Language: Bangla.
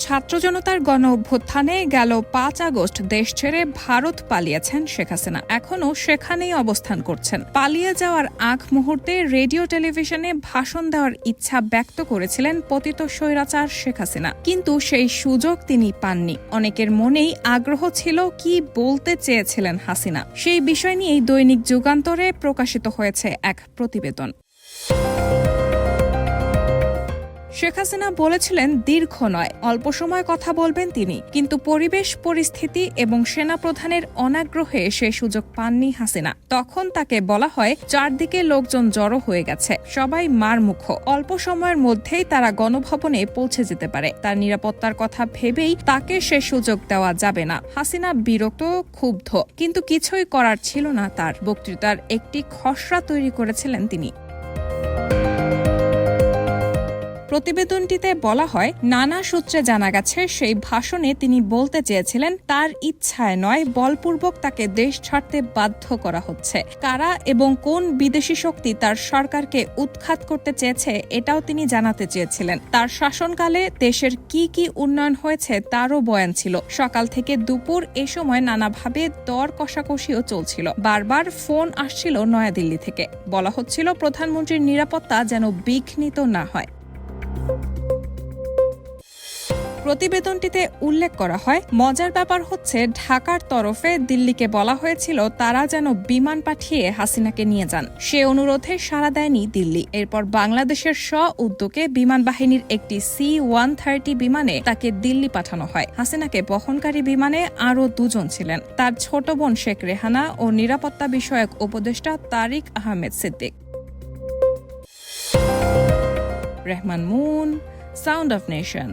ছাত্র জনতার গণ অভ্যুত্থানে গেল ৫ আগস্ট দেশ ছেড়ে ভারত পালিয়েছেন শেখ হাসিনা। এখনও সেখানেই অবস্থান করছেন। পালিয়ে যাওয়ার আগ মুহূর্তে রেডিও টেলিভিশনে ভাষণ দেওয়ার ইচ্ছা ব্যক্ত করেছিলেন পতিত স্বৈরাচার শেখ হাসিনা, কিন্তু সেই সুযোগ তিনি পাননি। অনেকের মনেই আগ্রহ ছিল কি বলতে চেয়েছিলেন হাসিনা। সেই বিষয় নিয়েই দৈনিক যুগান্তরে প্রকাশিত হয়েছে এক প্রতিবেদন। শেখ হাসিনা বলেছিলেন দীর্ঘ নয়, অল্প সময় কথা বলবেন তিনি, কিন্তু পরিবেশ পরিস্থিতি এবং সেনাপ্রধানের অনাগ্রহে সে সুযোগ পাননি হাসিনা। তখন তাকে বলা হয় চারদিকে লোকজন জড়ো হয়ে গেছে, সবাই মারমুখ, অল্প সময়ের মধ্যেই তারা গণভবনে পৌঁছে যেতে পারে। তার নিরাপত্তার কথা ভেবেই তাকে সে সুযোগ দেওয়া যাবে না। হাসিনা বিরক্ত, ক্ষুব্ধ, কিন্তু কিছুই করার ছিল না তার। বক্তৃতার একটি খসড়া তৈরি করেছিলেন তিনি। প্রতিবেদনটিতে বলা হয়, নানা সূত্রে জানা গেছে সেই ভাষণে তিনি বলতে চেয়েছিলেন তার ইচ্ছায় নয়, বলপূর্বক তাকে দেশ ছাড়তে বাধ্য করা হচ্ছে। কারা এবং কোন বিদেশি শক্তি তার সরকারকে উৎখাত করতে চেয়েছে এটাও তিনি জানাতে চেয়েছিলেন। তার শাসনকালে দেশের কি কি উন্নয়ন হয়েছে তারও বয়ান ছিল। সকাল থেকে দুপুর এ সময় নানাভাবে দর কষাকষিও চলছিল। বারবার ফোন আসছিল নয়াদিল্লি থেকে। বলা হচ্ছিল প্রধানমন্ত্রীর নিরাপত্তা যেন বিঘ্নিত না হয়। প্রতিবেদনটিতে উল্লেখ করা হয়, মজার ব্যাপার হচ্ছে ঢাকার তরফে দিল্লিকে বলা হয়েছিল তারা যেন বিমান পাঠিয়ে হাসিনাকে নিয়ে যান। সে অনুরোধে সাড়া দেয়নি দিল্লি। এরপর বাংলাদেশের উদ্যোগে বিমান বাহিনীর একটি C-130 বিমানে তাকে দিল্লি পাঠানো হয়। হাসিনাকে বহনকারী বিমানে আরও 2 জন ছিলেন, তার ছোট বোন শেখ রেহানা ও নিরাপত্তা বিষয়ক উপদেষ্টা Tariq Ahmed Siddique. Rahman Mun, sound of nation.